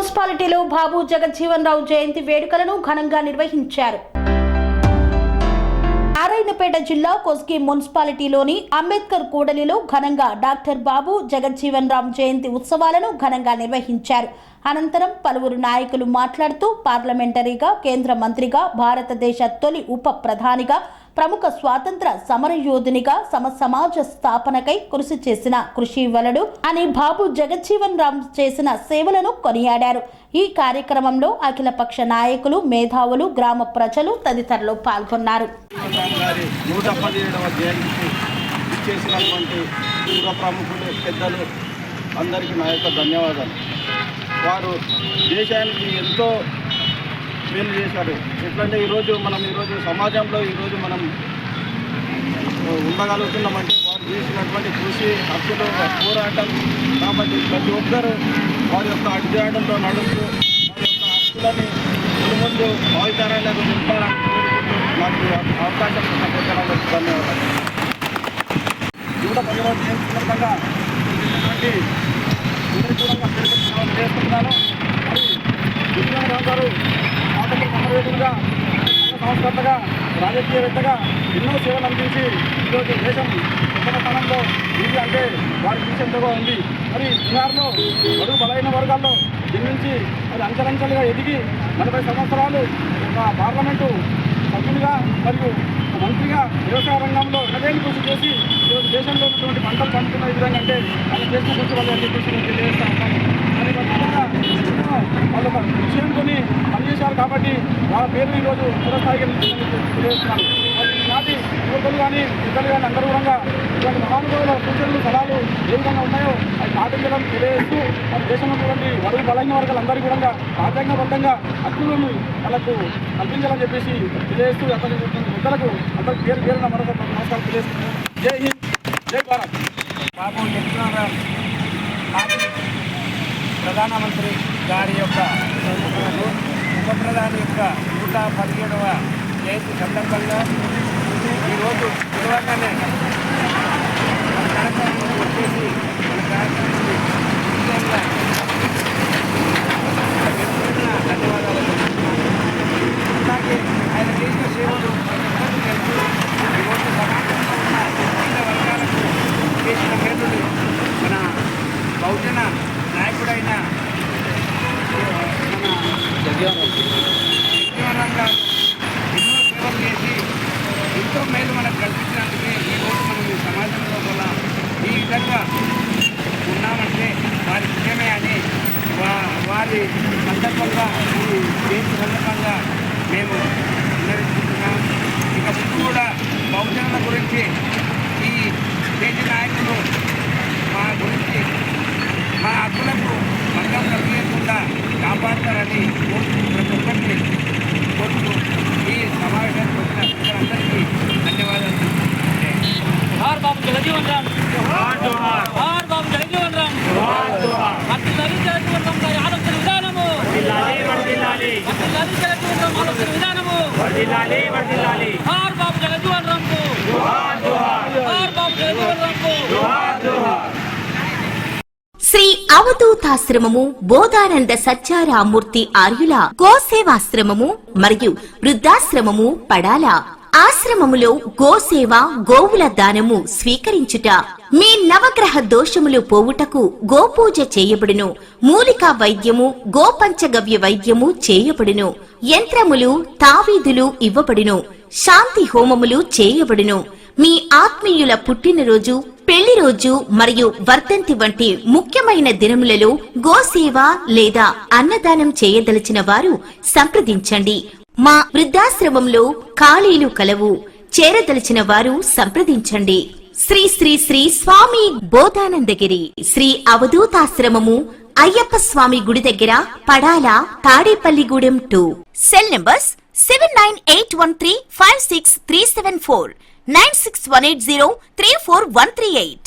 మున్సిపాలిటీలో బాబు జగజ్జీవన్ రావు జయంతి వేడుకలను ఘనంగా నిర్వహించారు. నారాయణపేట జిల్లా కొస్గి మున్సిపాలిటీలోని అంబేద్కర్ కూడలిలో ఘనంగా డాక్టర్ బాబు జగజ్జీవన్ రామ్ జయంతి ఉత్సవాలను ఘనంగా నిర్వహించారు. అనంతరం పలువురు నాయకులు మాట్లాడుతూ పార్లమెంటరీగా, కేంద్ర మంత్రిగా, భారతదేశ తొలి ఉప ప్రధానిగా, ప్రముఖ స్వాతంత్ర సమరయోధునిగా సమాజ స్థాపనకై కృషి చేసిన కృషివలుడు అని బాబు జగజ్జీవన్ రామ్ చేసిన సేవలను కొనియాడారు. ఈ కార్యక్రమంలో అఖిలపక్ష నాయకులు, మేధావులు, గ్రామ ప్రజలు తదితరులు పాల్గొన్నారు. అందరికీ నా యొక్క ధన్యవాదాలు. వారు దేశానికి ఎంతో మేలు చేశారు. ఎట్లంటే ఈరోజు సమాజంలో మనం ఉండగలుగుతున్నామంటే వారు చేసినటువంటి కృషి, హక్కులు, పోరాటం. కాబట్టి ప్రతి ఒక్కరూ వారి యొక్క అడ్డాడంలో నడుస్తూ వారి యొక్క హక్కులని ముందు భావితరాలకు నింపాలని కోరుకుంటూ నాకు అవకాశం ఇచ్చినందుకు ధన్యవాదాలు. యువత పదిలో సందర్భంగా చేస్తున్నాను. గారు స్వాతంత్ర సమరయోధులుగా, సంస్కర్తగా, రాజకీయవేత్తగా ఎన్నో సేవలు అందించి ఈరోజు దేశం ఉత్తమ స్థానంలో ఇది అంటే వారి కృషిగా ఉంది. మరి బీహార్లో బడుగు బలైన వర్గాల్లో జన్మించి మరి అంచెలంచెలుగా ఎదిగి 40 సంవత్సరాలు పార్లమెంటు సభ్యులుగా మరియు మంత్రిగా వ్యవసాయ రంగంలో ఎనలేని కృషి చేసి ఈరోజు దేశంలో ఉన్నటువంటి పంటలు పండుతున్న విధంగా అంటే ఆయన చేసిన కృషి వాళ్ళు అన్ని కృషి తెలియజేస్తూ ఉంటాను. దాని ఖచ్చితంగా వాళ్ళ విషయంతోని పనిచేశారు కాబట్టి వాళ్ళ పేరు ఈరోజు చిరస్థాయిగా తెలియజేస్తున్నాను. మరి ఈనాటి యువకులు కానీ ఇద్దరు కానీ అందరూ కూడా ఇటువంటి మహానుభావుల సూచనలు సలహాలు ఏ విధంగా ఉన్నాయో అవి పాటించడం తెలియజేస్తూ మన దేశంలో ఉన్నటువంటి వరుగు బలైన వర్గాలందరికీ కూడా రాజ్యాంగబద్ధంగా హక్కులను వాళ్ళకు కల్పించాలని చెప్పేసి తెలియజేస్తూ అతని పెద్దలకు అందరికి పేరున మరొక నమస్కారం తెలియజేస్తున్నాను. జై హింద్, జై భారత్. బాబు జగజ్జీవన్ రామ్ ప్రధానమంత్రి గారి యొక్క ఉప ప్రధాని యొక్క 117వ జయంతి సందర్భంగా ఈరోజు విలువగానే మన కార్యక్రమం వచ్చేసి మన కార్యక్రమాన్ని ముఖ్యంగా ధన్యవాదాలు చెప్తున్నాను. అలాగే ఆయన చేసిన సేవలు తెలుసు. ఈరోజు సమాజంలో ఉన్న వివిధ వర్గాలకు చేసిన మేలుడు మన బహుజన నాయకుడైన జగజ్జీవన్ రామ్ గారు ఎన్నో సేవలు చేసి ఎంతో మేలు మనకు కల్పించినందుకే ఈరోజు మనం ఈ సమాజంలో కూడా ఈ విధంగా ఉన్నామంటే వారి విషయమే అని వారి సందర్భంగా ఈ జయంతి సందర్భంగా మేము నిర్వహిస్తున్నాం. ఇక ముందు కూడా బహుజనుల గురించి ఈ దేశ నాయకులు మా గురించి మా హక్కులకు భంగం కలిగకుండా కాపాడతారని ప్రతి ఒక్కరిని కోరుతూ ఈ సమావేశానికి వచ్చిన అందరికీ ధన్యవాదాలు. జోహార్ బాబు జగజ్జీవన్ రామ్, జోహార్ బాబు జగజ్జీవన్ రామ్, జగజ్జీవన్ రామ్ గారి ఆలోచన విధానము, జగజ్జీవన్ రామ్ ఆలోచన విధానము, జోహార్ బాబు జగజ్జీవన్ రామ్ కు, జోహార్ బాబు జగజ్జీవన్ రామ్ కు. శ్రీ అవధూతాశ్రమము, బోధానంద సత్యారామూర్తి ఆర్యుల గోసేవాశ్రమము మరియు వృద్ధాశ్రమము పడాల. ఆశ్రమములో గోసేవ, గోవుల దానము స్వీకరించుట, మీ నవగ్రహ దోషములు పోవుటకు గోపూజ చేయబడును. మూలికా వైద్యము, గోపంచగవ్య వైద్యము చేయబడును. యంత్రములు, తావీదులు ఇవ్వబడును. శాంతి హోమములు చేయబడును. మీ ఆత్మీయుల పుట్టినరోజు, పెళ్లి రోజు మరియు వర్ధంతి వంటి ముఖ్యమైన దినములలో గోసేవ లేదా అన్నదానం చేయదలిచిన వారు సంప్రదించండి. మా వృద్ధాశ్రమంలో ఖాళీలు కలవు. చేరదలిచిన వారు సంప్రదించండి. శ్రీ శ్రీ శ్రీ స్వామి బోధానందగిరి శ్రీ అవధూతాశ్రమము, అయ్యప్ప స్వామి గుడి దగ్గర, పడాల, తాడేపల్లిగూడెం 2. Cell numbers 7981356374, 96180341138.